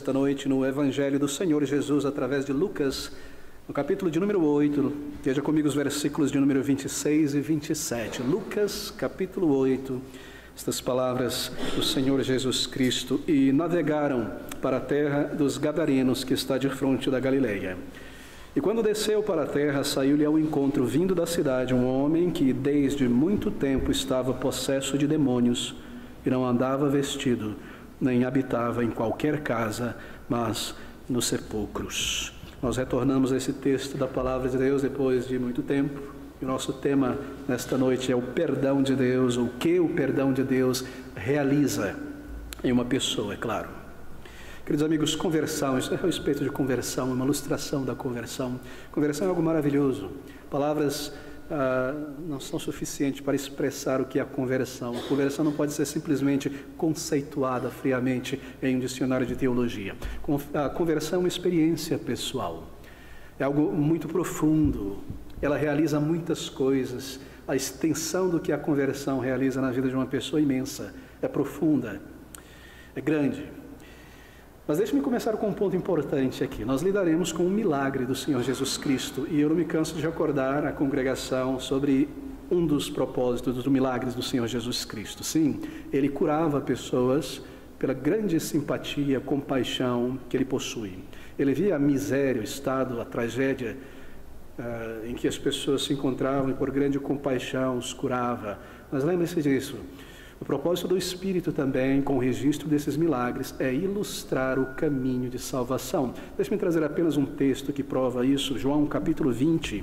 nesta noite no Evangelho do Senhor Jesus através de Lucas, no capítulo de número 8. Veja comigo os versículos de número 26 e 27. Lucas, capítulo 8, estas palavras do Senhor Jesus Cristo. E navegaram para a terra dos Gadarenos, que está de fronte da Galileia. E quando desceu para a terra, saiu-lhe ao encontro, vindo da cidade, um homem que desde muito tempo estava possesso de demônios, e não andava vestido, nem habitava em qualquer casa, mas nos sepulcros. Nós retornamos a esse texto da Palavra de Deus depois de muito tempo. E o nosso tema nesta noite é o perdão de Deus, o que o perdão de Deus realiza em uma pessoa, é claro. Queridos amigos, conversão, isso é a respeito de conversão, uma ilustração da conversão. Conversão é algo maravilhoso. Palavras não são suficientes para expressar o que é a conversão. A conversão não pode ser simplesmente conceituada friamente em um dicionário de teologia. A conversão é uma experiência pessoal. É algo muito profundo. Ela realiza muitas coisas. A extensão do que a conversão realiza na vida de uma pessoa é imensa, é profunda, é grande. Mas deixe-me começar com um ponto importante aqui. Nós lidaremos com um milagre do Senhor Jesus Cristo, e eu não me canso de recordar a congregação sobre um dos propósitos dos milagres do Senhor Jesus Cristo. Sim, ele curava pessoas pela grande simpatia, compaixão que ele possui. Ele via a miséria, o estado, a tragédia em que as pessoas se encontravam, e por grande compaixão os curava. Mas lembre-se disso. O propósito do Espírito também, com o registro desses milagres, é ilustrar o caminho de salvação. Deixe-me trazer apenas um texto que prova isso. João capítulo 20,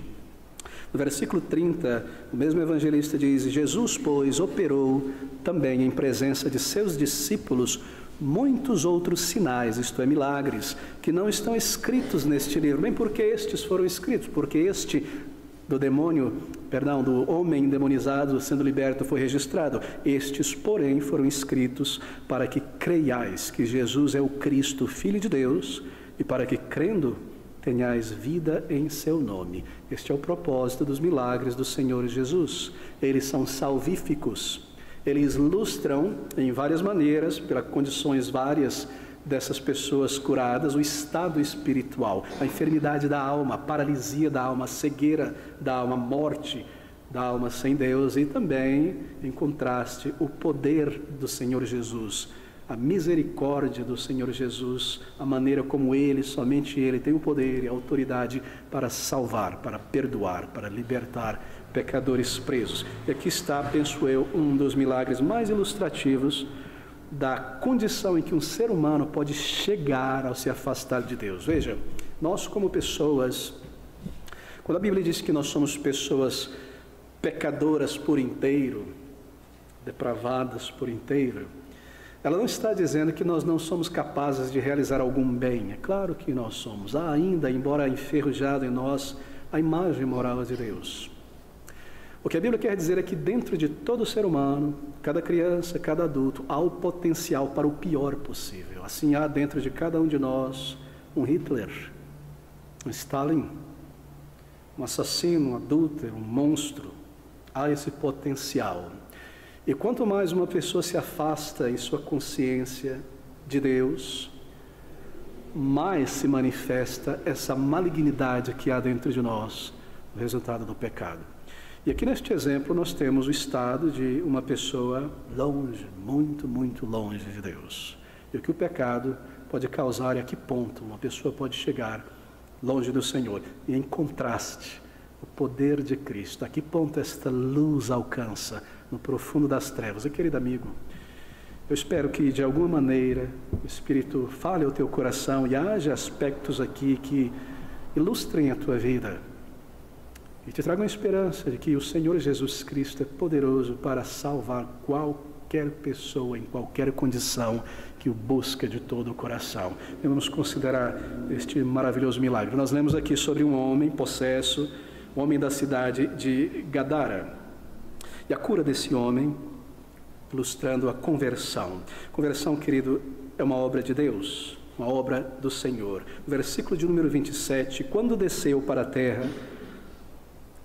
no versículo 30, o mesmo evangelista diz: Jesus, pois, operou também em presença de seus discípulos muitos outros sinais, isto é, milagres, que não estão escritos neste livro. Bem, porque estes foram escritos? Porque este do homem endemonizado sendo liberto foi registrado. Estes, porém, foram escritos para que creiais que Jesus é o Cristo, Filho de Deus, e para que, crendo, tenhais vida em seu nome. Este é o propósito dos milagres do Senhor Jesus. Eles são salvíficos. Eles ilustram, em várias maneiras, pelas condições várias dessas pessoas curadas, o estado espiritual, a enfermidade da alma, a paralisia da alma, a cegueira da alma, a morte da alma sem Deus, e também, em contraste, o poder do Senhor Jesus, a misericórdia do Senhor Jesus, a maneira como Ele, somente Ele, tem o poder e a autoridade para salvar, para perdoar, para libertar pecadores presos. E aqui está, penso eu, um dos milagres mais ilustrativos da condição em que um ser humano pode chegar ao se afastar de Deus. Veja, nós como pessoas, quando a Bíblia diz que nós somos pessoas pecadoras por inteiro, depravadas por inteiro, ela não está dizendo que nós não somos capazes de realizar algum bem. É claro que nós somos. Há ainda, embora enferrujado em nós, a imagem moral de Deus. O que a Bíblia quer dizer é que dentro de todo ser humano, cada criança, cada adulto, há o potencial para o pior possível. Assim há dentro de cada um de nós um Hitler, um Stalin, um assassino, um adúltero, um monstro. Há esse potencial. E quanto mais uma pessoa se afasta em sua consciência de Deus, mais se manifesta essa malignidade que há dentro de nós, o resultado do pecado. E aqui neste exemplo nós temos o estado de uma pessoa longe, muito, muito longe de Deus. E o que o pecado pode causar e a que ponto uma pessoa pode chegar longe do Senhor. E em contraste, o poder de Cristo, a que ponto esta luz alcança no profundo das trevas. E querido amigo, eu espero que de alguma maneira o Espírito fale ao teu coração e haja aspectos aqui que ilustrem a tua vida. E te trago a esperança de que o Senhor Jesus Cristo é poderoso para salvar qualquer pessoa, em qualquer condição, que o busca de todo o coração. E vamos considerar este maravilhoso milagre. Nós lemos aqui sobre um homem possesso, um homem da cidade de Gadara. E a cura desse homem, ilustrando a conversão. Conversão, querido, é uma obra de Deus, uma obra do Senhor. O versículo de número 27, quando desceu para a terra,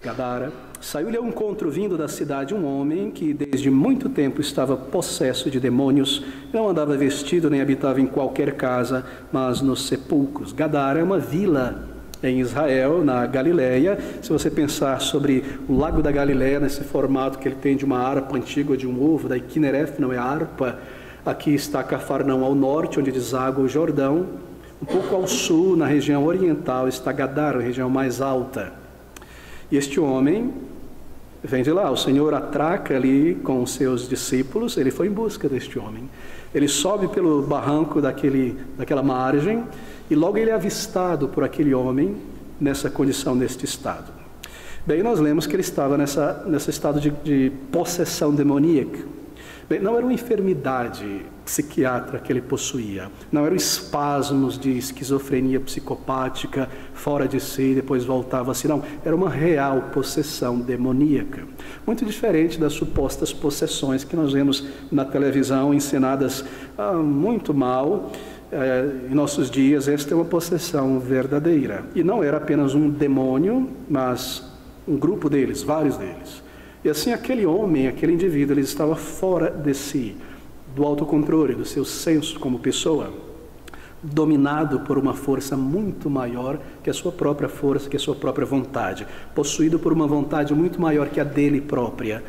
Gadara, saiu-lhe ao encontro vindo da cidade um homem que desde muito tempo estava possesso de demônios, não andava vestido nem habitava em qualquer casa, mas nos sepulcros. Gadara é uma vila em Israel, na Galileia. Se você pensar sobre o Lago da Galileia, nesse formato que ele tem de uma harpa antiga, de um ovo, da Kinereth, não é a harpa. Aqui está Cafarnaum ao norte, onde deságua o Jordão. Um pouco ao sul, na região oriental, está Gadara, a região mais alta. E este homem vem de lá. O Senhor atraca ali com os seus discípulos. Ele foi em busca deste homem. Ele sobe pelo barranco daquela margem e logo ele é avistado por aquele homem nessa condição, neste estado. Bem, nós lemos que ele estava nesse estado de possessão demoníaca. Bem, não era uma enfermidade psiquiátrica que ele possuía, não eram espasmos de esquizofrenia psicopática, fora de si e depois voltava assim, não. Era uma real possessão demoníaca. Muito diferente das supostas possessões que nós vemos na televisão, ensinadas muito mal. Em nossos dias, esta é uma possessão verdadeira. E não era apenas um demônio, mas um grupo deles, vários deles. E assim aquele homem, aquele indivíduo, ele estava fora de si, do autocontrole, do seu senso como pessoa, dominado por uma força muito maior que a sua própria força, que a sua própria vontade, possuído por uma vontade muito maior que a dele própria.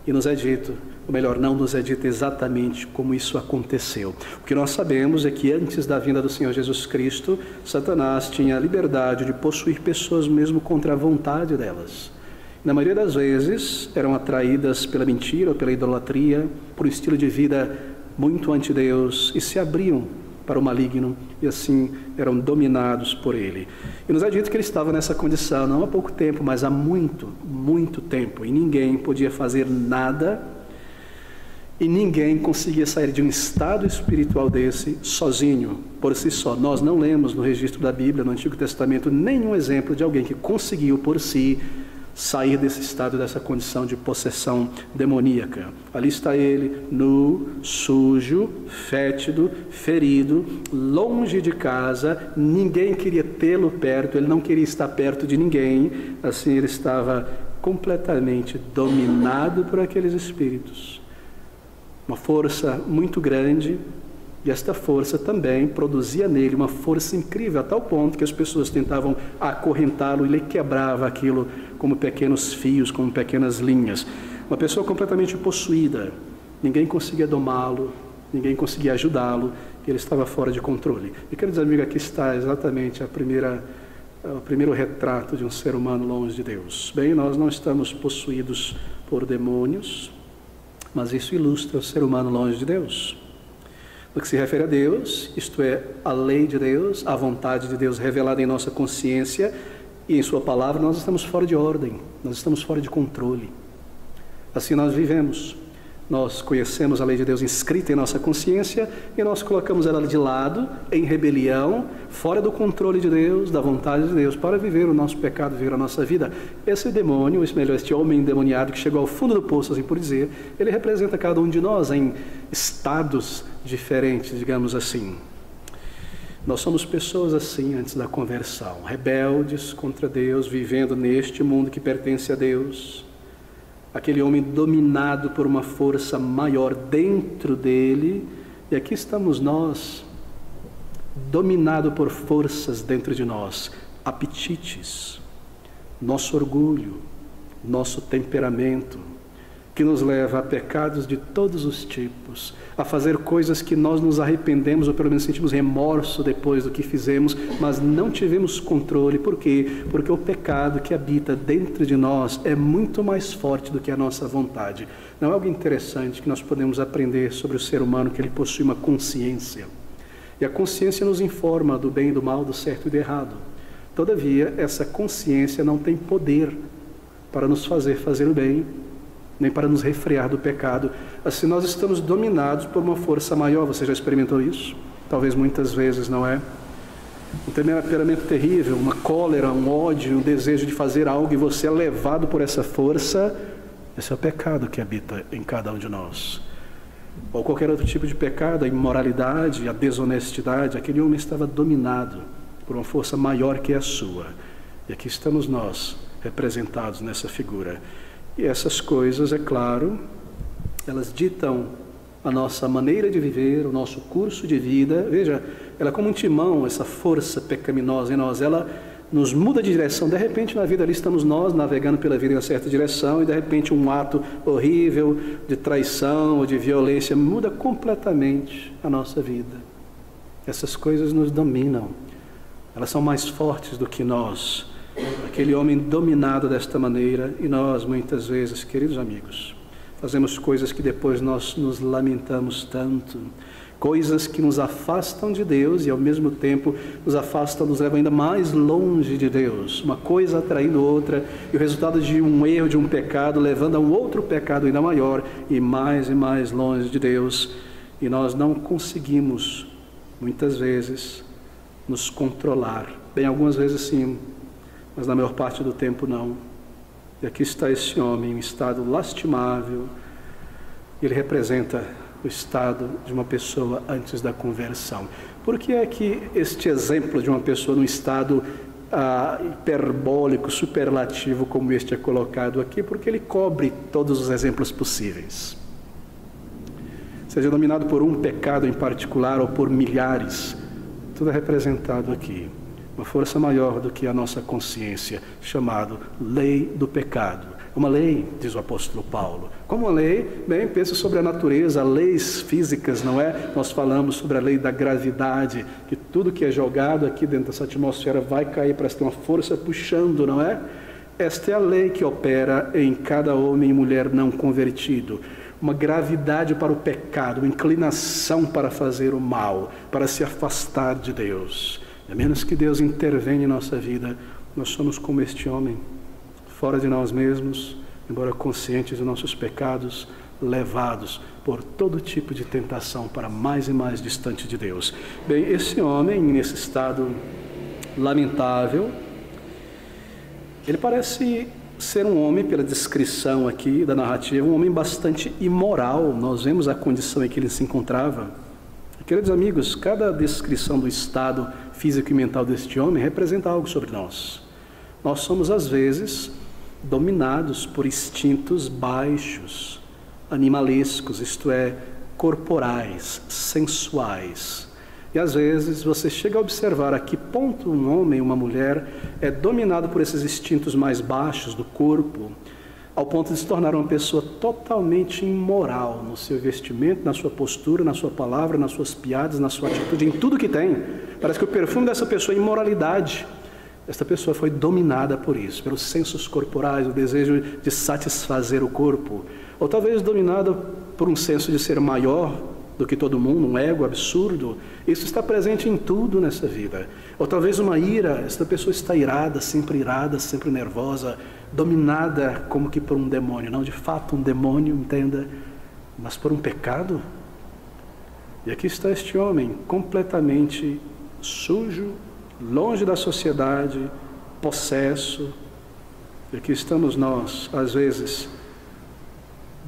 E nos é dito, ou melhor, não nos é dito exatamente como isso aconteceu. O que nós sabemos é que antes da vinda do Senhor Jesus Cristo, Satanás tinha a liberdade de possuir pessoas mesmo contra a vontade delas. Na maioria das vezes, eram atraídas pela mentira ou pela idolatria, por um estilo de vida muito anti-Deus e se abriam para o maligno e assim eram dominados por ele. E nos é dito que ele estava nessa condição não há pouco tempo, mas há muito, muito tempo. E ninguém podia fazer nada e ninguém conseguia sair de um estado espiritual desse sozinho, por si só. Nós não lemos no registro da Bíblia, no Antigo Testamento, nenhum exemplo de alguém que conseguiu por si sair desse estado, dessa condição de possessão demoníaca. Ali está ele, nu, sujo, fétido, ferido, longe de casa, ninguém queria tê-lo perto, ele não queria estar perto de ninguém, assim ele estava completamente dominado por aqueles espíritos. Uma força muito grande, e esta força também produzia nele uma força incrível, a tal ponto que as pessoas tentavam acorrentá-lo e ele quebrava aquilo como pequenos fios, como pequenas linhas. Uma pessoa completamente possuída, ninguém conseguia domá-lo, ninguém conseguia ajudá-lo, ele estava fora de controle. E queridos amigos, aqui está exatamente o primeiro retrato de um ser humano longe de Deus. Bem, nós não estamos possuídos por demônios, mas isso ilustra o ser humano longe de Deus. No que se refere a Deus, isto é, a lei de Deus, a vontade de Deus revelada em nossa consciência e em sua palavra, nós estamos fora de ordem, nós estamos fora de controle. Assim nós vivemos. Nós conhecemos a lei de Deus inscrita em nossa consciência e nós colocamos ela de lado, em rebelião, fora do controle de Deus, da vontade de Deus, para viver o nosso pecado, viver a nossa vida. Esse demônio, este homem endemoniado que chegou ao fundo do poço, assim por dizer, ele representa cada um de nós em estados diferentes, digamos assim. Nós somos pessoas assim antes da conversão, rebeldes contra Deus, vivendo neste mundo que pertence a Deus. Aquele homem dominado por uma força maior dentro dele, e aqui estamos nós, dominado por forças dentro de nós, apetites, nosso orgulho, nosso temperamento, que nos leva a pecados de todos os tipos, a fazer coisas que nós nos arrependemos, ou pelo menos sentimos remorso depois do que fizemos, mas não tivemos controle. Por quê? Porque o pecado que habita dentro de nós é muito mais forte do que a nossa vontade. Não é algo interessante que nós podemos aprender sobre o ser humano, que ele possui uma consciência. E a consciência nos informa do bem e do mal, do certo e do errado. Todavia, essa consciência não tem poder para nos fazer o bem, nem para nos refrear do pecado. Assim nós estamos dominados por uma força maior. Você já experimentou isso? Talvez muitas vezes, não é? Um temperamento terrível, uma cólera, um ódio, um desejo de fazer algo e você é levado por essa força. Esse é o pecado que habita em cada um de nós. Ou qualquer outro tipo de pecado, a imoralidade, a desonestidade. Aquele homem estava dominado por uma força maior que a sua. E aqui estamos nós, representados nessa figura. E essas coisas, é claro, elas ditam a nossa maneira de viver, o nosso curso de vida. Veja, ela é como um timão, essa força pecaminosa em nós, ela nos muda de direção. De repente na vida ali estamos nós navegando pela vida em uma certa direção e de repente um ato horrível de traição ou de violência muda completamente a nossa vida. Essas coisas nos dominam, elas são mais fortes do que nós. Aquele homem dominado desta maneira, e nós muitas vezes, queridos amigos, fazemos coisas que depois nós nos lamentamos tanto, coisas que nos afastam de Deus e ao mesmo tempo nos afastam, nos levam ainda mais longe de Deus, uma coisa atraindo outra, e o resultado de um erro, de um pecado, levando a um outro pecado ainda maior e mais longe de Deus, e nós não conseguimos, muitas vezes, nos controlar. Bem, algumas vezes sim, mas na maior parte do tempo não. E aqui está esse homem em estado lastimável, ele representa o estado de uma pessoa antes da conversão. Por que é que este exemplo de uma pessoa num estado hiperbólico, superlativo como este é colocado aqui? Porque ele cobre todos os exemplos possíveis. Seja dominado por um pecado em particular ou por milhares, tudo é representado aqui. Uma força maior do que a nossa consciência, chamado lei do pecado. Uma lei, diz o apóstolo Paulo. Como uma lei? Bem, pensa sobre a natureza, leis físicas, não é? Nós falamos sobre a lei da gravidade, que tudo que é jogado aqui dentro dessa atmosfera vai cair, parece ter uma força puxando, não é? Esta é a lei que opera em cada homem e mulher não convertido. Uma gravidade para o pecado, uma inclinação para fazer o mal, para se afastar de Deus. A menos que Deus intervenha em nossa vida, nós somos como este homem, fora de nós mesmos, embora conscientes de nossos pecados, levados por todo tipo de tentação para mais e mais distante de Deus. Bem, esse homem, nesse estado lamentável, ele parece ser um homem, pela descrição aqui da narrativa, um homem bastante imoral. Nós vemos a condição em que ele se encontrava. Queridos amigos, cada descrição do estado físico e mental deste homem representa algo sobre nós. Nós somos, às vezes, dominados por instintos baixos, animalescos, isto é, corporais, sensuais. E às vezes você chega a observar a que ponto um homem, uma mulher, é dominado por esses instintos mais baixos do corpo, ao ponto de se tornar uma pessoa totalmente imoral no seu vestimento, na sua postura, na sua palavra, nas suas piadas, na sua atitude, em tudo que tem. Parece que o perfume dessa pessoa é imoralidade. Esta pessoa foi dominada por isso, pelos sensos corporais, o desejo de satisfazer o corpo, ou talvez dominada por um senso de ser maior do que todo mundo, um ego absurdo. Isso está presente em tudo nessa vida. Ou talvez uma ira, esta pessoa está irada, sempre nervosa, dominada como que por um demônio, não de fato um demônio, entenda, mas por um pecado. E aqui está este homem completamente sujo, longe da sociedade, possesso. E aqui estamos nós, às vezes,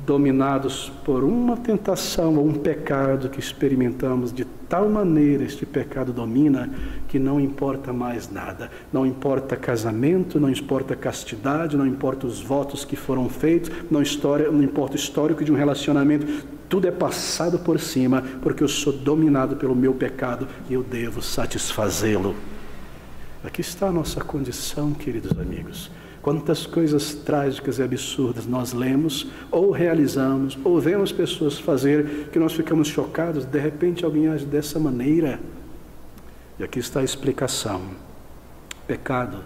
dominados por uma tentação ou um pecado que experimentamos, de tal maneira este pecado domina que não importa mais nada. Não importa casamento, não importa castidade, não importa os votos que foram feitos, não importa o histórico de um relacionamento. Tudo é passado por cima, porque eu sou dominado pelo meu pecado e eu devo satisfazê-lo. Aqui está a nossa condição, queridos amigos. Quantas coisas trágicas e absurdas nós lemos, ou realizamos, ou vemos pessoas fazer, que nós ficamos chocados. De repente alguém age dessa maneira. E aqui está a explicação. Pecado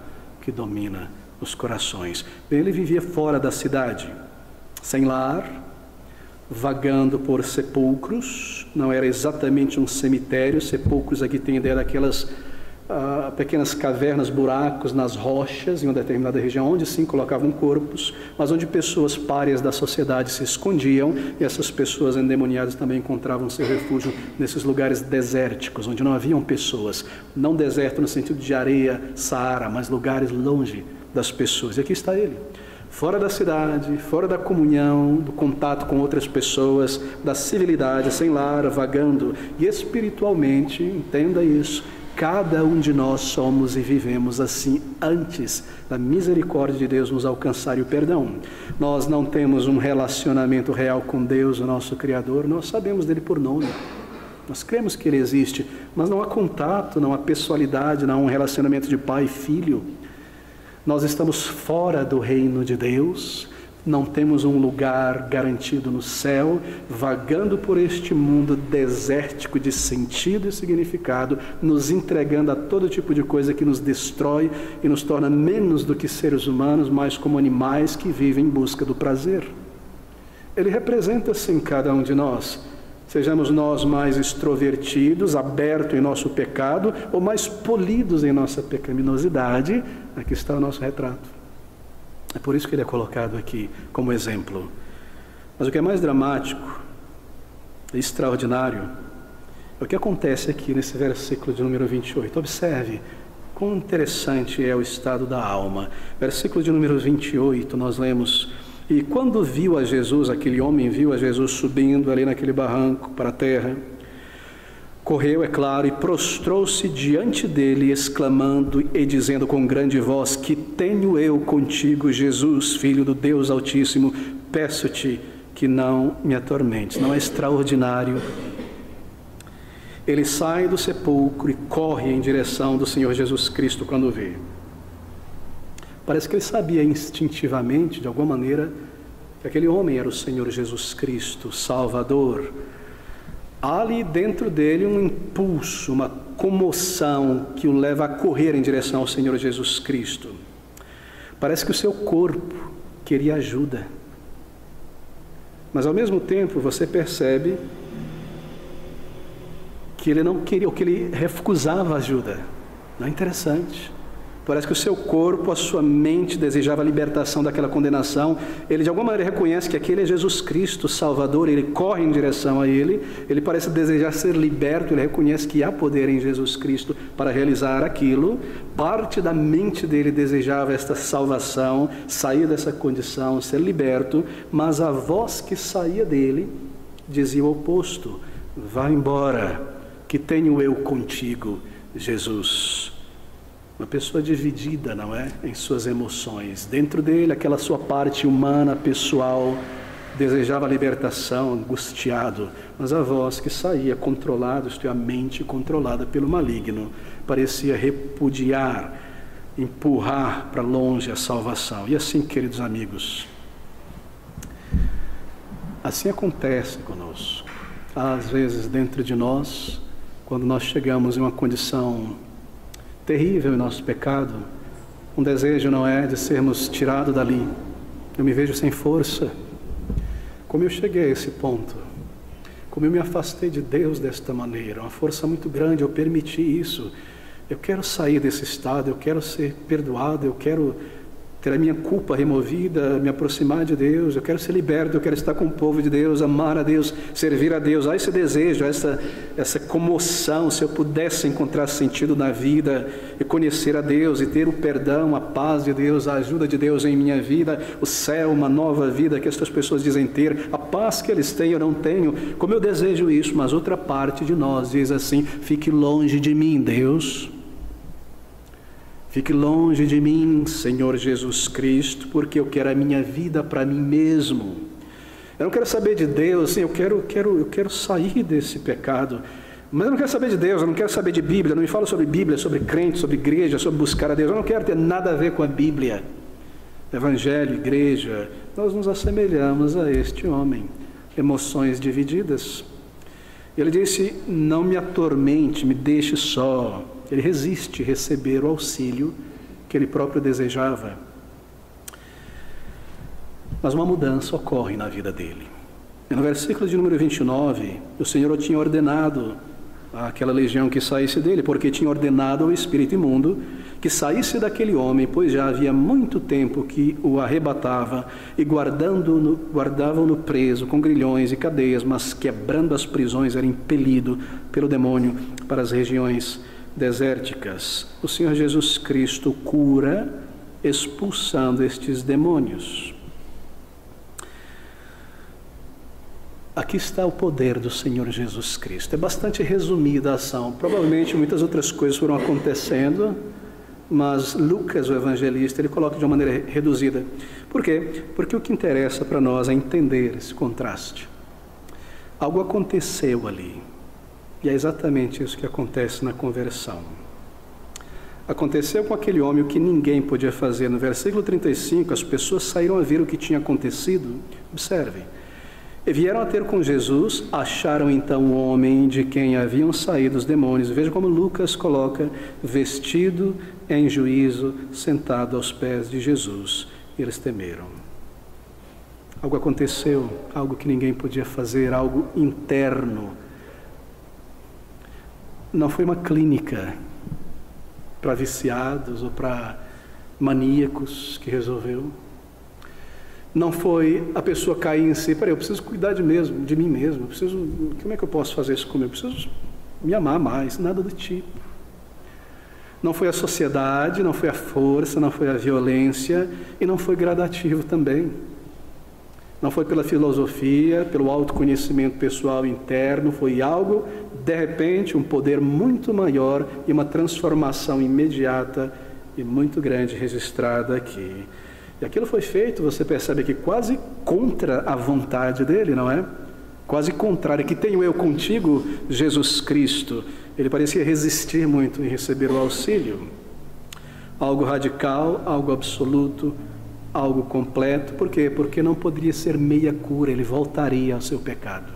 que domina os corações. Bem, ele vivia fora da cidade, sem lar, vagando por sepulcros. Não era exatamente um cemitério. Sepulcros aqui tem ideia daquelas pequenas cavernas, buracos nas rochas em uma determinada região, onde sim colocavam corpos, mas onde pessoas párias da sociedade se escondiam, e essas pessoas endemoniadas também encontravam seu refúgio nesses lugares desérticos, onde não haviam pessoas. Não deserto no sentido de areia, Saara, mas lugares longe das pessoas. E aqui está ele, fora da cidade, fora da comunhão, do contato com outras pessoas, da civilidade, sem lar, vagando. E espiritualmente, entenda isso, Cada um de nós somos e vivemos assim antes da misericórdia de Deus nos alcançar e o perdão. Nós não temos um relacionamento real com Deus, o nosso Criador, nós sabemos dele por nome. Nós cremos que ele existe, mas não há contato, não há pessoalidade, não há um relacionamento de pai e filho. Nós estamos fora do reino de Deus, não temos um lugar garantido no céu, vagando por este mundo desértico de sentido e significado, nos entregando a todo tipo de coisa que nos destrói e nos torna menos do que seres humanos, mais como animais que vivem em busca do prazer. Ele representa-se em cada um de nós. Sejamos nós mais extrovertidos, abertos em nosso pecado, ou mais polidos em nossa pecaminosidade, aqui está o nosso retrato. É por isso que ele é colocado aqui como exemplo. Mas o que é mais dramático, extraordinário, é o que acontece aqui nesse versículo de número 28. Observe quão interessante é o estado da alma. Versículo de número 28, nós lemos: e quando viu a Jesus, aquele homem viu a Jesus subindo ali naquele barranco para a terra, correu, é claro, e prostrou-se diante dele, exclamando e dizendo com grande voz: que tenho eu contigo, Jesus, Filho do Deus Altíssimo, peço-te que não me atormentes. Não é extraordinário? Ele sai do sepulcro e corre em direção do Senhor Jesus Cristo quando vê. Parece que ele sabia instintivamente, de alguma maneira, que aquele homem era o Senhor Jesus Cristo, Salvador. Há ali dentro dele um impulso, uma comoção que o leva a correr em direção ao Senhor Jesus Cristo. Parece que o seu corpo queria ajuda. Mas ao mesmo tempo você percebe que ele não queria, ou que ele recusava ajuda. Não é interessante? Parece que o seu corpo, a sua mente desejava a libertação daquela condenação. Ele de alguma maneira reconhece que aquele é Jesus Cristo, Salvador, ele corre em direção a ele, ele parece desejar ser liberto, ele reconhece que há poder em Jesus Cristo para realizar aquilo. Parte da mente dele desejava esta salvação, sair dessa condição, ser liberto, mas a voz que saía dele dizia o oposto: vá embora, que tenho eu contigo, Jesus. Uma pessoa dividida, não é? Em suas emoções. Dentro dele, aquela sua parte humana, pessoal, desejava a libertação, angustiado. Mas a voz que saía controlada, isto é, a mente controlada pelo maligno, parecia repudiar, empurrar para longe a salvação. E assim, queridos amigos, assim acontece conosco. Às vezes, dentro de nós, quando nós chegamos em uma condição terrível em nosso pecado, um desejo, não é, de sermos tirados dali. Eu me vejo sem força. Como eu cheguei a esse ponto? Como eu me afastei de Deus desta maneira? Uma força muito grande, eu permiti isso. Eu quero sair desse estado, eu quero ser perdoado, eu quero ter a minha culpa removida, me aproximar de Deus, eu quero ser liberto, eu quero estar com o povo de Deus, amar a Deus, servir a Deus. Há esse desejo, essa comoção. Se eu pudesse encontrar sentido na vida e conhecer a Deus e ter o perdão, a paz de Deus, a ajuda de Deus em minha vida, o céu, uma nova vida que estas pessoas dizem ter, a paz que eles têm eu não tenho, como eu desejo isso. Mas outra parte de nós diz assim: fique longe de mim, Deus. Fique longe de mim, Senhor Jesus Cristo, porque eu quero a minha vida para mim mesmo. Eu não quero saber de Deus, assim, eu quero sair desse pecado. Mas eu não quero saber de Deus, eu não quero saber de Bíblia, não me fala sobre Bíblia, sobre crente, sobre igreja, sobre buscar a Deus. Eu não quero ter nada a ver com a Bíblia. Evangelho, igreja, nós nos assemelhamos a este homem. Emoções divididas. Ele disse: não me atormente, me deixe só. Ele resiste receber o auxílio que ele próprio desejava. Mas uma mudança ocorre na vida dele. E no versículo de número 29, o Senhor tinha ordenado àquela legião que saísse dele, porque tinha ordenado ao espírito imundo que saísse daquele homem, pois já havia muito tempo que o arrebatava e guardavam-no preso com grilhões e cadeias, mas quebrando as prisões era impelido pelo demônio para as regiões desérticas. O Senhor Jesus Cristo cura expulsando estes demônios. aqui está o poder do Senhor Jesus Cristo. É bastante resumida a ação. Provavelmente muitas outras coisas foram acontecendo, mas Lucas, o evangelista, ele coloca de uma maneira reduzida. Por quê? Porque o que interessa para nós é entender esse contraste. Algo aconteceu ali, e é exatamente isso que acontece na conversão. Aconteceu com aquele homem o que ninguém podia fazer. No versículo 35, as pessoas saíram a ver o que tinha acontecido. Observe. E vieram a ter com Jesus, acharam então o homem de quem haviam saído os demônios. Veja como Lucas coloca, vestido em juízo, sentado aos pés de Jesus. E eles temeram. Algo aconteceu, algo que ninguém podia fazer, algo interno. Não foi uma clínica para viciados ou para maníacos que resolveu. Não foi a pessoa cair em si, peraí, eu preciso cuidar de mim mesmo, como é que eu posso fazer isso comigo? Eu preciso me amar mais, nada do tipo. Não foi a sociedade, não foi a força, não foi a violência e não foi gradativo também. Não foi pela filosofia, pelo autoconhecimento pessoal interno, foi algo, de repente, um poder muito maior e uma transformação imediata e muito grande registrada aqui. E aquilo foi feito, você percebe que quase contra a vontade dele, não é? Quase contrário. Que tenho eu contigo, Jesus Cristo. Ele parecia resistir muito em receber o auxílio. Algo radical, algo absoluto, algo completo. Por quê? Porque não poderia ser meia cura, ele voltaria ao seu pecado.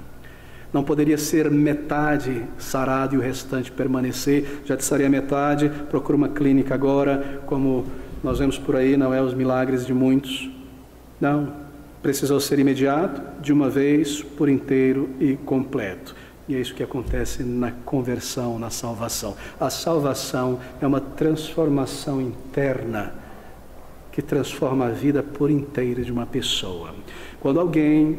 Não poderia ser metade sarado e o restante permanecer. Já te sarei a metade, procura uma clínica agora, como nós vemos por aí, não é os milagres de muitos. Não, precisou ser imediato, de uma vez, por inteiro e completo. E é isso que acontece na conversão, na salvação. A salvação é uma transformação interna que transforma a vida por inteiro de uma pessoa. Quando alguém,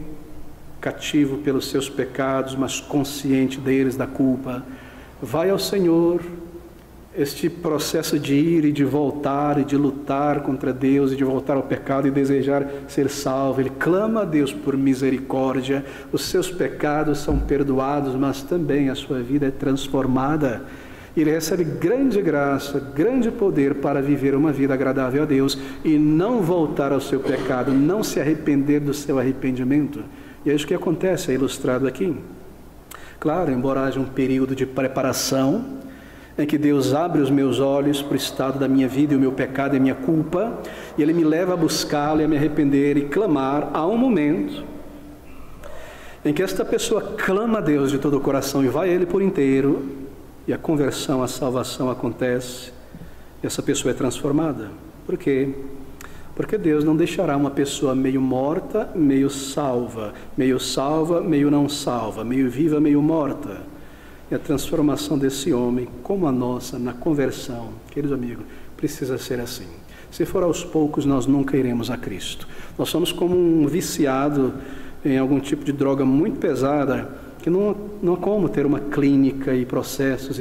cativo pelos seus pecados, mas consciente deles, da culpa, vai ao Senhor, este processo de ir e de voltar e de lutar contra Deus e de voltar ao pecado e desejar ser salvo, ele clama a Deus por misericórdia, os seus pecados são perdoados, mas também a sua vida é transformada. Ele recebe grande graça, grande poder para viver uma vida agradável a Deus e não voltar ao seu pecado, não se arrepender do seu arrependimento. E é isso que acontece, é ilustrado aqui. Claro, embora haja um período de preparação, em que Deus abre os meus olhos para o estado da minha vida e o meu pecado e a minha culpa, e Ele me leva a buscá-lo e a me arrepender e clamar. Há um momento em que esta pessoa clama a Deus de todo o coração e vai a Ele por inteiro, e a conversão, a salvação acontece, e essa pessoa é transformada. Por quê? Porque Deus não deixará uma pessoa meio morta, meio salva, meio não salva, meio viva, meio morta. E a transformação desse homem, como a nossa, na conversão, querido amigo, precisa ser assim. Se for aos poucos, nós nunca iremos a Cristo. Nós somos como um viciado em algum tipo de droga muito pesada, que não há como ter uma clínica e processos,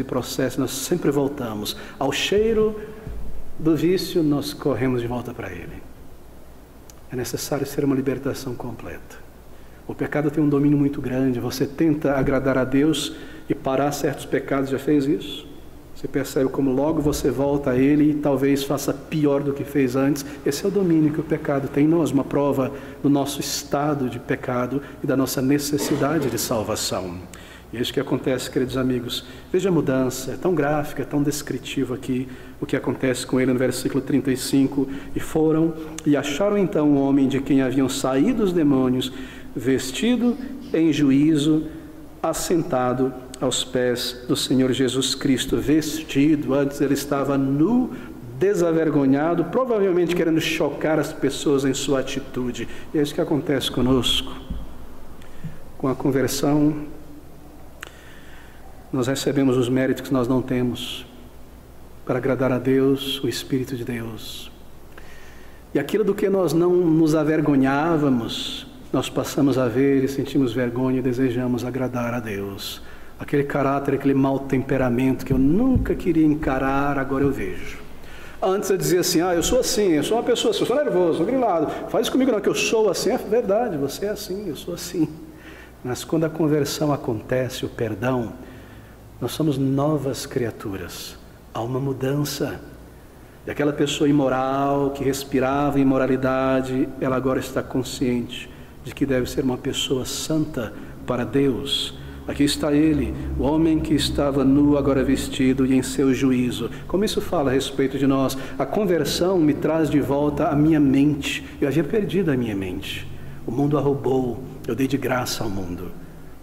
nós sempre voltamos. Ao cheiro do vício, nós corremos de volta para ele. É necessário ser uma libertação completa. O pecado tem um domínio muito grande, você tenta agradar a Deus e parar certos pecados, já fez isso? Você percebe como logo você volta a Ele e talvez faça pior do que fez antes. Esse é o domínio que o pecado tem em nós, uma prova do nosso estado de pecado e da nossa necessidade de salvação. E é isso que acontece, queridos amigos. Veja a mudança, é tão gráfica, é tão descritivo aqui o que acontece com ele no versículo 35. E foram e acharam então o homem de quem haviam saído os demônios, vestido em juízo, assentado aos pés do Senhor Jesus Cristo, vestido. Antes ele estava nu, desavergonhado, provavelmente querendo chocar as pessoas em sua atitude. E é isso que acontece conosco. Com a conversão, nós recebemos os méritos que nós não temos para agradar a Deus, o Espírito de Deus. E aquilo do que nós não nos avergonhávamos, nós passamos a ver e sentimos vergonha e desejamos agradar a Deus. Aquele caráter, aquele mau temperamento que eu nunca queria encarar, agora eu vejo. Antes eu dizia assim, eu sou assim, eu sou uma pessoa assim, eu sou nervoso, sou grilado. Faz isso comigo não, que eu sou assim. É verdade, você é assim, eu sou assim. Mas quando a conversão acontece, o perdão, nós somos novas criaturas. Há uma mudança. E aquela pessoa imoral, que respirava imoralidade, ela agora está consciente de que deve ser uma pessoa santa para Deus. Aqui está ele, o homem que estava nu, agora vestido e em seu juízo. Como isso fala a respeito de nós? A conversão me traz de volta a minha mente. Eu havia perdido a minha mente. O mundo a roubou, eu dei de graça ao mundo.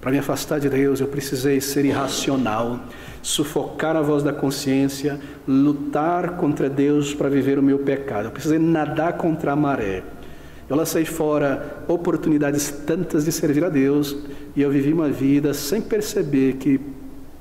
Para me afastar de Deus, eu precisei ser irracional, sufocar a voz da consciência, lutar contra Deus para viver o meu pecado. Eu precisei nadar contra a maré. Eu lancei fora oportunidades tantas de servir a Deus e eu vivi uma vida sem perceber que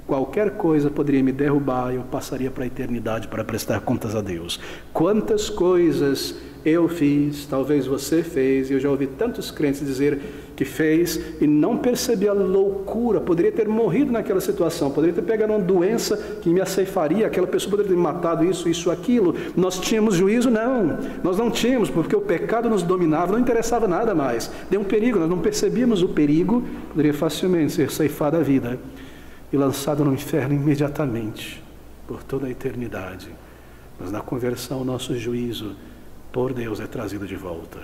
qualquer coisa poderia me derrubar e eu passaria para a eternidade para prestar contas a Deus. Quantas coisas eu fiz, talvez você fez, e eu já ouvi tantos crentes dizer que fez e não percebi a loucura, poderia ter morrido naquela situação, poderia ter pegado uma doença que me aceifaria, aquela pessoa poderia ter matado isso, aquilo. Nós tínhamos juízo? Não, nós não tínhamos, porque o pecado nos dominava, não interessava nada mais. Deu um perigo, nós não percebíamos o perigo, poderia facilmente ser ceifada a vida e lançado no inferno imediatamente, por toda a eternidade. Mas na conversão, o nosso juízo por Deus é trazido de volta.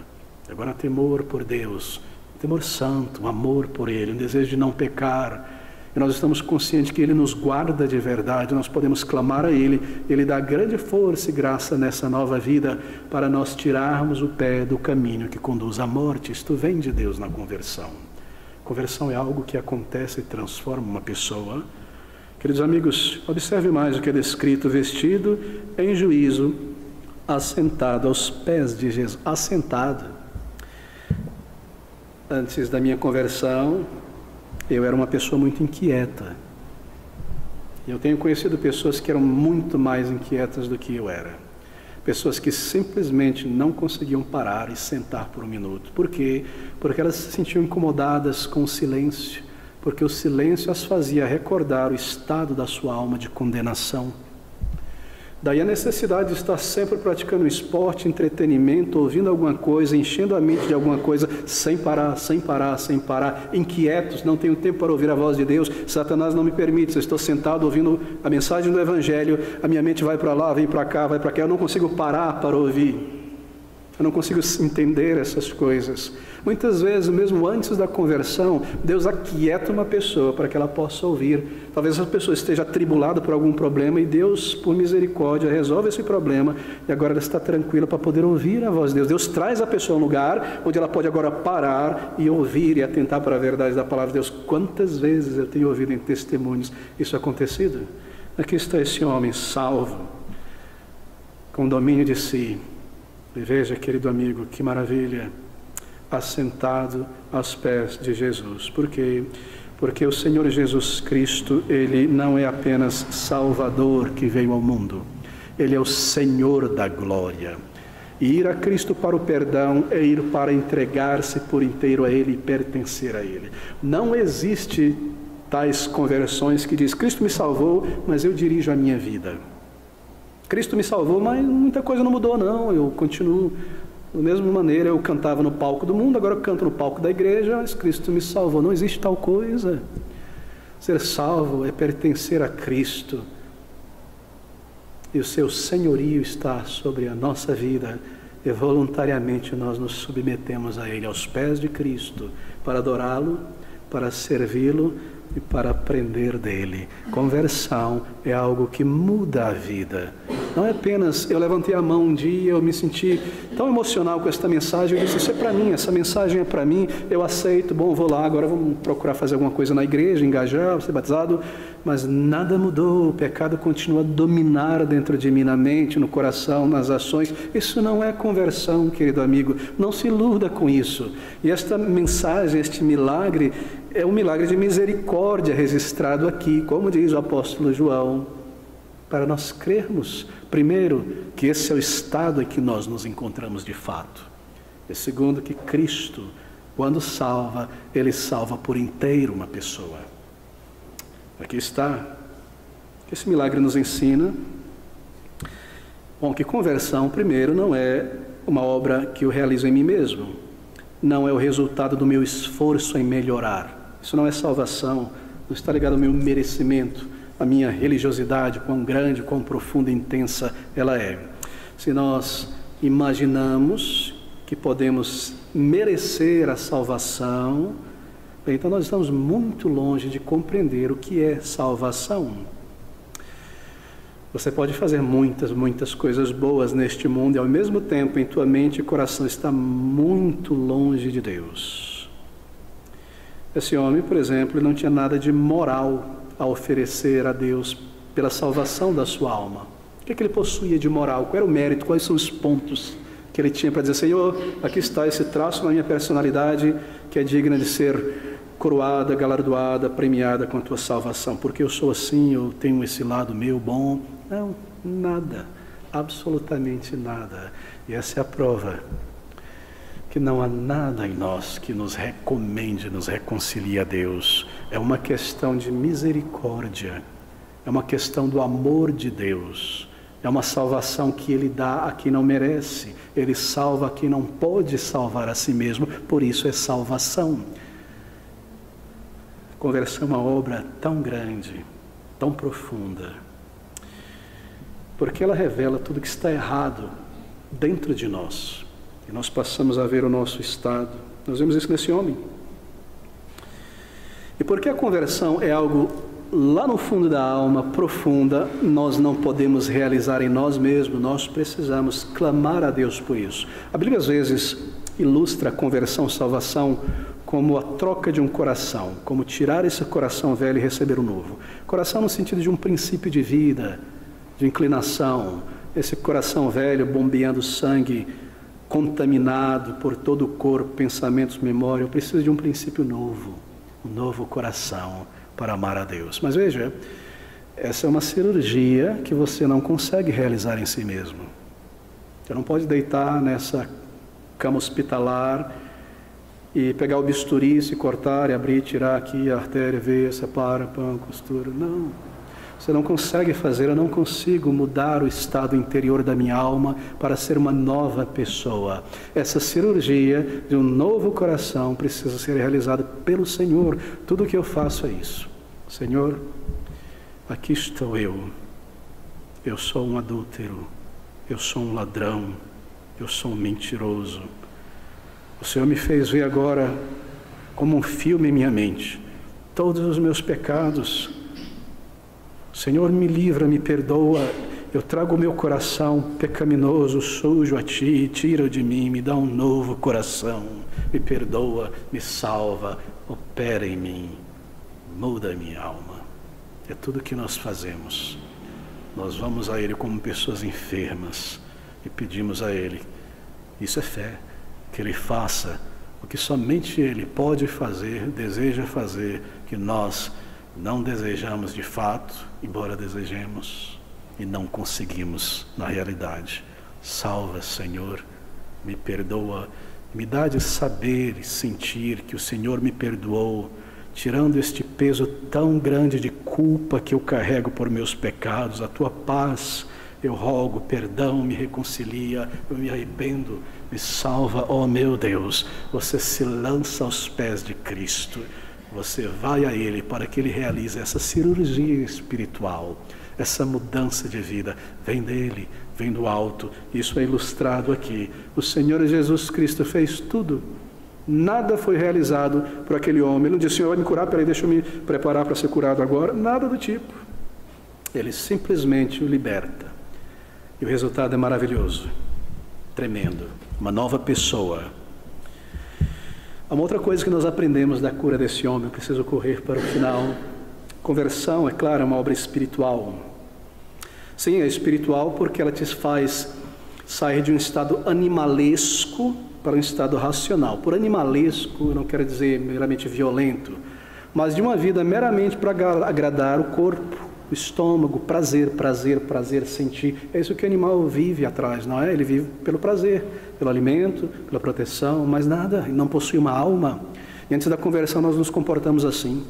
Agora temor por Deus, temor santo, um amor por Ele, um desejo de não pecar. E nós estamos conscientes que Ele nos guarda de verdade, nós podemos clamar a Ele, Ele dá grande força e graça nessa nova vida para nós tirarmos o pé do caminho que conduz à morte. Isto vem de Deus na conversão. Conversão é algo que acontece e transforma uma pessoa. Queridos amigos, observe mais o que é descrito: vestido em juízo, assentado aos pés de Jesus. Assentado. Antes da minha conversão, eu era uma pessoa muito inquieta. Eu tenho conhecido pessoas que eram muito mais inquietas do que eu era. Pessoas que simplesmente não conseguiam parar e sentar por um minuto. Por quê? Porque elas se sentiam incomodadas com o silêncio, porque o silêncio as fazia recordar o estado da sua alma de condenação. Daí a necessidade de estar sempre praticando esporte, entretenimento, ouvindo alguma coisa, enchendo a mente de alguma coisa, sem parar, inquietos, não tenho tempo para ouvir a voz de Deus, Satanás não me permite, se eu estou sentado ouvindo a mensagem do Evangelho, a minha mente vai para lá, vem para cá, vai para cá, eu não consigo parar para ouvir. Eu não consigo entender essas coisas. Muitas vezes, mesmo antes da conversão, Deus aquieta uma pessoa para que ela possa ouvir. Talvez essa pessoa esteja atribulada por algum problema e Deus, por misericórdia, resolve esse problema e agora ela está tranquila para poder ouvir a voz de Deus. Deus traz a pessoa a um lugar onde ela pode agora parar e ouvir e atentar para a verdade da palavra de Deus. Quantas vezes eu tenho ouvido em testemunhos isso acontecido? Aqui está esse homem salvo, com domínio de si. E veja, querido amigo, que maravilha, assentado aos pés de Jesus. Por quê? Porque o Senhor Jesus Cristo, Ele não é apenas Salvador que veio ao mundo, Ele é o Senhor da glória. E ir a Cristo para o perdão é ir para entregar-se por inteiro a Ele e pertencer a Ele. Não existe tais conversões que diz, Cristo me salvou, mas eu dirijo a minha vida. Cristo me salvou, mas muita coisa não mudou não, eu continuo da mesma maneira, eu cantava no palco do mundo, agora eu canto no palco da igreja, mas Cristo me salvou. Não existe tal coisa. Ser salvo é pertencer a Cristo, e o seu senhorio está sobre a nossa vida, e voluntariamente nós nos submetemos a Ele, aos pés de Cristo, para adorá-lo, para servi-lo e para aprender dele. Conversão é algo que muda a vida. Não é apenas, eu levantei a mão um dia, eu me senti tão emocional com esta mensagem, eu disse, isso é para mim, essa mensagem é para mim, eu aceito, bom, vou lá, agora vamos procurar fazer alguma coisa na igreja, engajar, ser batizado, mas nada mudou, o pecado continua a dominar dentro de mim, na mente, no coração, nas ações. Isso não é conversão, querido amigo, não se iluda com isso. E esta mensagem, este milagre, é um milagre de misericórdia registrado aqui, como diz o apóstolo João, para nós crermos, primeiro, que esse é o estado em que nós nos encontramos de fato, e segundo, que Cristo, quando salva, Ele salva por inteiro uma pessoa. Aqui está, esse milagre nos ensina, bom, que conversão, primeiro, não é uma obra que eu realizo em mim mesmo, não é o resultado do meu esforço em melhorar. Isso não é salvação, não está ligado ao meu merecimento, à minha religiosidade, quão grande, quão profunda e intensa ela é. Se nós imaginamos que podemos merecer a salvação, bem, então nós estamos muito longe de compreender o que é salvação. Você pode fazer muitas coisas boas neste mundo e ao mesmo tempo em tua mente e coração está muito longe de Deus. Esse homem, por exemplo, não tinha nada de moral a oferecer a Deus pela salvação da sua alma. O que ele possuía de moral? Qual era o mérito? Quais são os pontos que ele tinha para dizer: Senhor, aqui está esse traço na minha personalidade que é digna de ser coroada, galardoada, premiada com a tua salvação, porque eu sou assim, eu tenho esse lado meu bom. Não, nada, absolutamente nada. E essa é a prova que não há nada em nós que nos recomende, nos reconcilie a Deus. É uma questão de misericórdia, é uma questão do amor de Deus, é uma salvação que Ele dá a quem não merece, Ele salva a quem não pode salvar a si mesmo, por isso é salvação. Conversão é uma obra tão grande, tão profunda, porque ela revela tudo que está errado dentro de nós. E nós passamos a ver o nosso estado. Nós vemos isso nesse homem. E porque a conversão é algo lá no fundo da alma, profunda, nós não podemos realizar em nós mesmos, nós precisamos clamar a Deus por isso. A Bíblia às vezes ilustra a conversão, salvação, como a troca de um coração, como tirar esse coração velho e receber um novo. Coração no sentido de um princípio de vida, de inclinação, esse coração velho bombeando sangue, contaminado por todo o corpo, pensamentos, memória. Eu preciso de um princípio novo, um novo coração para amar a Deus. Mas veja, essa é uma cirurgia que você não consegue realizar em si mesmo. Você não pode deitar nessa cama hospitalar e pegar o bisturi, se cortar e abrir, tirar aqui a artéria, ver, separa, pão, costura. Não, você não consegue fazer, eu não consigo mudar o estado interior da minha alma para ser uma nova pessoa. Essa cirurgia de um novo coração precisa ser realizada pelo Senhor. Tudo o que eu faço é isso. Senhor, aqui estou eu sou um adúltero, eu sou um ladrão, eu sou um mentiroso. O Senhor me fez ver agora, como um filme em minha mente, todos os meus pecados. Senhor, me livra, me perdoa. Eu trago o meu coração pecaminoso, sujo a Ti, tira-o de mim, me dá um novo coração. Me perdoa, me salva, opera em mim, muda a minha alma. É tudo o que nós fazemos. Nós vamos a Ele como pessoas enfermas e pedimos a Ele. Isso é fé. Que Ele faça o que somente Ele pode fazer, deseja fazer, que nós não desejamos de fato, embora desejemos, e não conseguimos na realidade. Salva, Senhor, me perdoa, me dá de saber e sentir que o Senhor me perdoou, tirando este peso tão grande de culpa que eu carrego por meus pecados. A Tua paz eu rogo, perdão, me reconcilia, eu me arrependo, me salva, ó meu Deus. Você se lança aos pés de Cristo, você vai a Ele para que Ele realize essa cirurgia espiritual, essa mudança de vida. Vem dEle, vem do alto. Isso é ilustrado aqui. O Senhor Jesus Cristo fez tudo. Nada foi realizado por aquele homem. Ele não disse: Senhor, vai me curar, peraí, deixa eu me preparar para ser curado agora. Nada do tipo. Ele simplesmente o liberta. E o resultado é maravilhoso, tremendo, uma nova pessoa. Há uma outra coisa que nós aprendemos da cura desse homem, eu preciso correr para o final. Conversão, é claro, é uma obra espiritual. Sim, é espiritual porque ela te faz sair de um estado animalesco para um estado racional. Por animalesco, eu não quero dizer meramente violento, mas de uma vida meramente para agradar o corpo, o estômago, prazer, sentir. É isso que o animal vive atrás, não é? Ele vive pelo prazer, pelo alimento, pela proteção, mais nada. Ele não possui uma alma. E antes da conversão nós nos comportamos assim,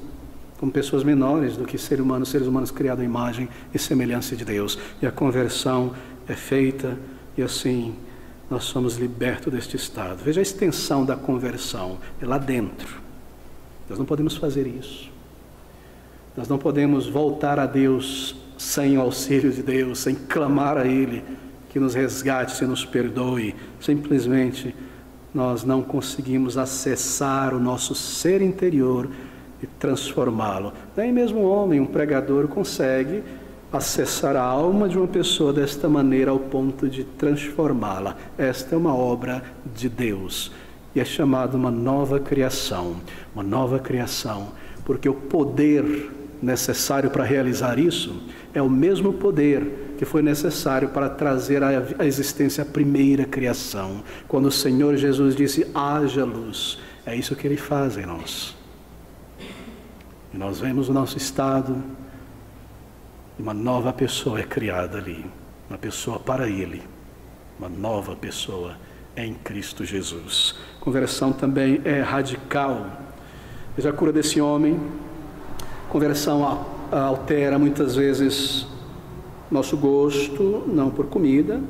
como pessoas menores do que seres humanos criados à imagem e semelhança de Deus. E a conversão é feita e assim nós somos libertos deste estado. Veja a extensão da conversão, é lá dentro. Nós não podemos fazer isso. Nós não podemos voltar a Deus sem o auxílio de Deus, sem clamar a Ele que nos resgate, se nos perdoe. Simplesmente nós não conseguimos acessar o nosso ser interior e transformá-lo. Nem mesmo um homem, um pregador, consegue acessar a alma de uma pessoa desta maneira ao ponto de transformá-la. Esta é uma obra de Deus e é chamada uma nova criação, porque o poder necessário para realizar isso é o mesmo poder que foi necessário para trazer à existência a primeira criação. Quando o Senhor Jesus disse, haja luz, é isso que Ele faz em nós. E nós vemos o nosso estado, e uma nova pessoa é criada ali, uma pessoa para Ele, uma nova pessoa em Cristo Jesus. A conversão também é radical. Veja a cura desse homem. A conversão altera muitas vezes nosso gosto, não por comida,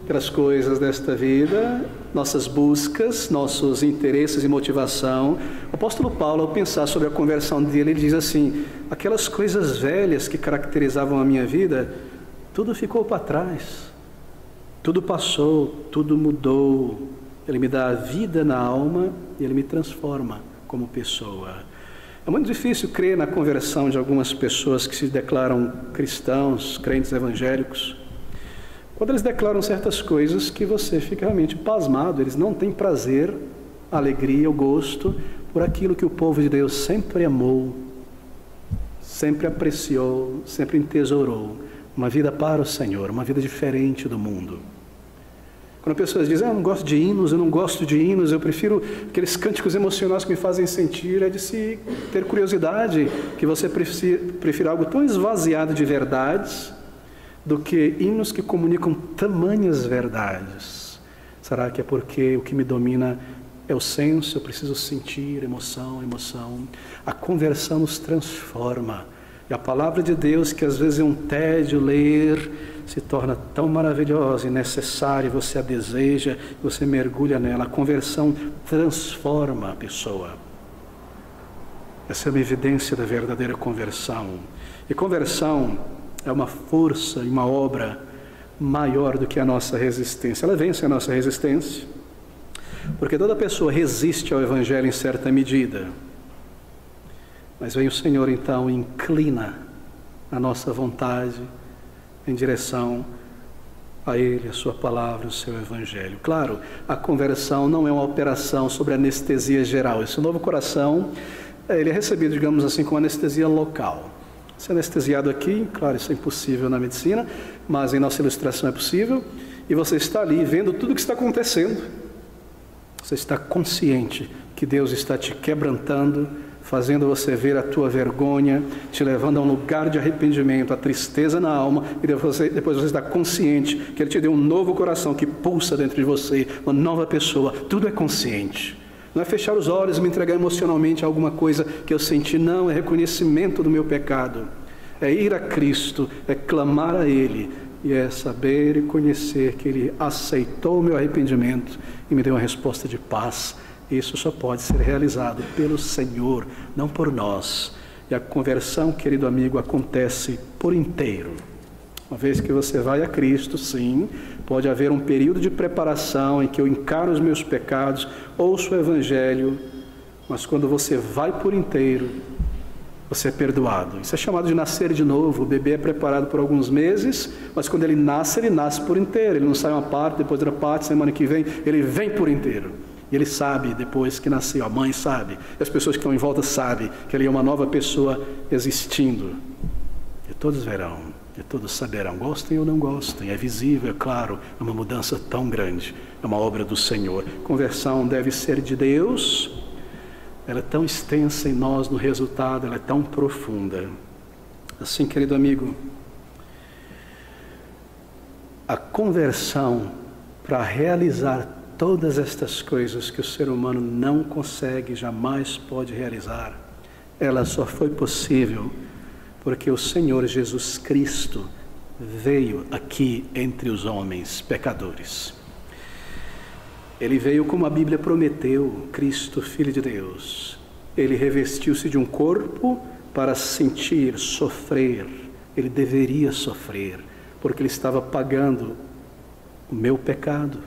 pelas coisas desta vida, nossas buscas, nossos interesses e motivação. O apóstolo Paulo, ao pensar sobre a conversão dele, ele diz assim, aquelas coisas velhas que caracterizavam a minha vida, tudo ficou para trás, tudo passou, tudo mudou. Ele me dá a vida na alma e Ele me transforma como pessoa. É muito difícil crer na conversão de algumas pessoas que se declaram cristãos, crentes evangélicos, quando eles declaram certas coisas que você fica realmente pasmado. Eles não têm prazer, alegria, o gosto por aquilo que o povo de Deus sempre amou, sempre apreciou, sempre entesourou. Uma vida para o Senhor, uma vida diferente do mundo. Quando pessoas dizem, eu não gosto de hinos, eu prefiro aqueles cânticos emocionais que me fazem sentir, é de se ter curiosidade, que você prefira algo tão esvaziado de verdades, do que hinos que comunicam tamanhas verdades. Será que é porque o que me domina é o senso, eu preciso sentir emoção? A conversão nos transforma. E a palavra de Deus, que às vezes é um tédio ler, se torna tão maravilhosa e necessária, você a deseja, você mergulha nela. A conversão transforma a pessoa. Essa é uma evidência da verdadeira conversão. E conversão é uma força e uma obra maior do que a nossa resistência. Ela vence a nossa resistência, porque toda pessoa resiste ao Evangelho em certa medida. Mas vem o Senhor então e inclina a nossa vontade em direção a Ele, a Sua palavra, o Seu Evangelho. Claro, a conversão não é uma operação sobre anestesia geral. Esse novo coração, ele é recebido, digamos assim, com anestesia local. Ser anestesiado aqui, claro, isso é impossível na medicina, mas em nossa ilustração é possível, e você está ali vendo tudo o que está acontecendo. Você está consciente que Deus está te quebrantando, fazendo você ver a tua vergonha, te levando a um lugar de arrependimento, a tristeza na alma, e depois você está consciente que Ele te deu um novo coração que pulsa dentro de você, uma nova pessoa. Tudo é consciente. Não é fechar os olhos e me entregar emocionalmente a alguma coisa que eu senti, não, é reconhecimento do meu pecado. É ir a Cristo, é clamar a Ele, e é saber e conhecer que Ele aceitou o meu arrependimento e me deu uma resposta de paz. Isso só pode ser realizado pelo Senhor, não por nós. E a conversão, querido amigo, acontece por inteiro. Uma vez que você vai a Cristo, sim, pode haver um período de preparação em que eu encaro os meus pecados, ouço o Evangelho, mas quando você vai por inteiro, você é perdoado. Isso é chamado de nascer de novo. O bebê é preparado por alguns meses, mas quando ele nasce por inteiro. Ele não sai uma parte, depois outra parte, semana que vem, ele vem por inteiro. E ele sabe, depois que nasceu, a mãe sabe, e as pessoas que estão em volta sabem que ele é uma nova pessoa existindo. E todos verão, e todos saberão, gostem ou não gostem, é visível, é claro, é uma mudança tão grande, é uma obra do Senhor. Conversão deve ser de Deus, ela é tão extensa em nós no resultado, ela é tão profunda. Assim, querido amigo, a conversão para realizar todas estas coisas que o ser humano não consegue, jamais pode realizar, ela só foi possível porque o Senhor Jesus Cristo veio aqui entre os homens pecadores. Ele veio como a Bíblia prometeu, Cristo, Filho de Deus. Ele revestiu-se de um corpo para sentir, sofrer. Ele deveria sofrer, porque ele estava pagando o meu pecado.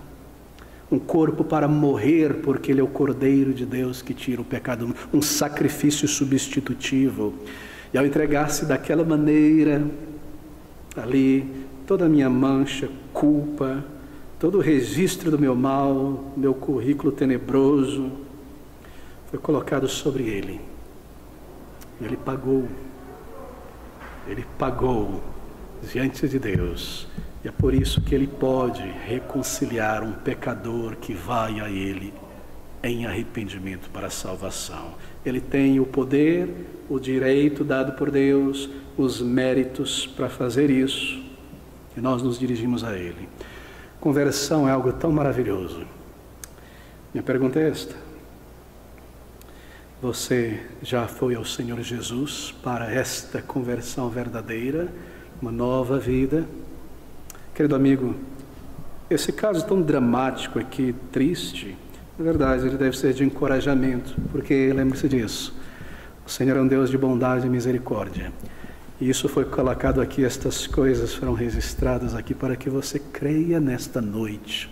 Um corpo para morrer, porque ele é o Cordeiro de Deus que tira o pecado. Um sacrifício substitutivo. E ao entregar-se daquela maneira, ali, toda a minha mancha, culpa, todo o registro do meu mal, meu currículo tenebroso, foi colocado sobre ele. Ele pagou diante de Deus. E é por isso que ele pode reconciliar um pecador que vai a ele em arrependimento para a salvação. Ele tem o poder, o direito dado por Deus, os méritos para fazer isso. E nós nos dirigimos a ele. Conversão é algo tão maravilhoso. Minha pergunta é esta: você já foi ao Senhor Jesus para esta conversão verdadeira, uma nova vida? Querido amigo, esse caso tão dramático aqui, triste, na verdade ele deve ser de encorajamento, porque lembre-se disso, o Senhor é um Deus de bondade e misericórdia. E isso foi colocado aqui, estas coisas foram registradas aqui para que você creia nesta noite,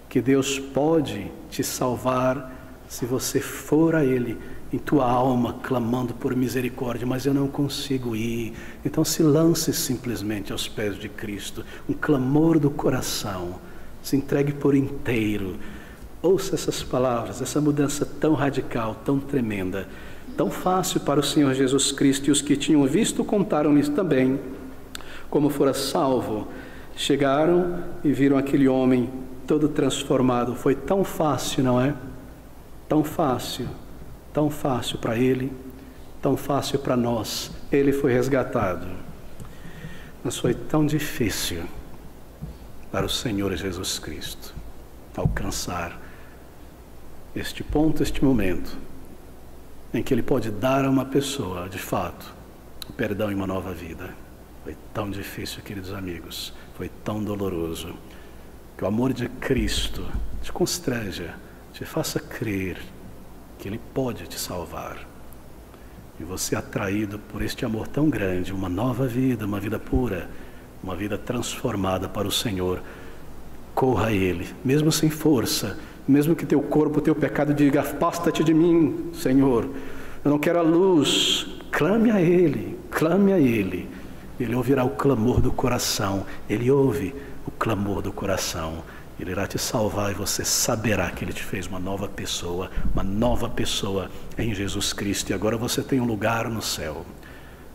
que Deus pode te salvar se você for a Ele, em tua alma, clamando por misericórdia, mas eu não consigo ir. Então se lance simplesmente aos pés de Cristo, um clamor do coração, se entregue por inteiro. Ouça essas palavras, essa mudança tão radical, tão tremenda, tão fácil para o Senhor Jesus Cristo. E os que tinham visto contaram-lhes também como fora salvo. Chegaram e viram aquele homem todo transformado. Foi tão fácil, não é? Tão fácil para ele, tão fácil para nós. Ele foi resgatado, mas foi tão difícil para o Senhor Jesus Cristo alcançar este ponto, este momento, em que Ele pode dar a uma pessoa, de fato, o perdão e uma nova vida. Foi tão difícil, queridos amigos, foi tão doloroso, que o amor de Cristo te constranja, te faça crer que Ele pode te salvar. E você, atraído por este amor tão grande, uma nova vida, uma vida pura, uma vida transformada para o Senhor, corra a Ele, mesmo sem força, mesmo que teu corpo, teu pecado diga: afasta-te de mim, Senhor, eu não quero a luz. Clame a Ele, clame a Ele. Ele ouvirá o clamor do coração. Ele ouve o clamor do coração. Ele irá te salvar e você saberá que Ele te fez uma nova pessoa em Jesus Cristo. E agora você tem um lugar no céu.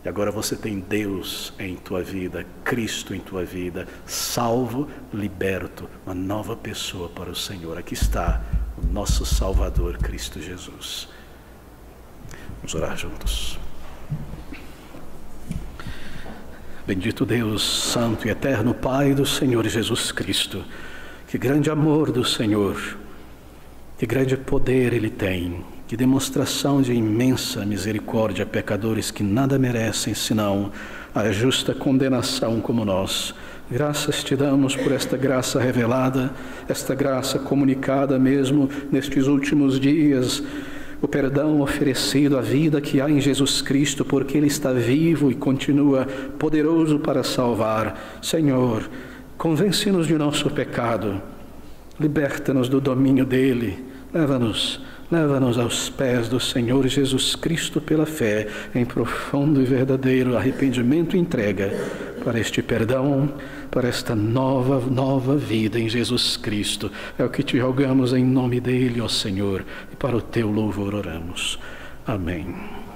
E agora você tem Deus em tua vida, Cristo em tua vida, salvo, liberto, uma nova pessoa para o Senhor. Aqui está o nosso Salvador, Cristo Jesus. Vamos orar juntos. Bendito Deus, Santo e Eterno Pai do Senhor Jesus Cristo. Que grande amor do Senhor, que grande poder Ele tem, que demonstração de imensa misericórdia a pecadores que nada merecem senão a justa condenação como nós. Graças te damos por esta graça revelada, esta graça comunicada mesmo nestes últimos dias, o perdão oferecido, a vida que há em Jesus Cristo, porque Ele está vivo e continua poderoso para salvar. Senhor, convence-nos de nosso pecado, liberta-nos do domínio dele, leva-nos aos pés do Senhor Jesus Cristo pela fé, em profundo e verdadeiro arrependimento e entrega para este perdão, para esta nova vida em Jesus Cristo. É o que te rogamos em nome dele, ó Senhor, e para o teu louvor oramos. Amém.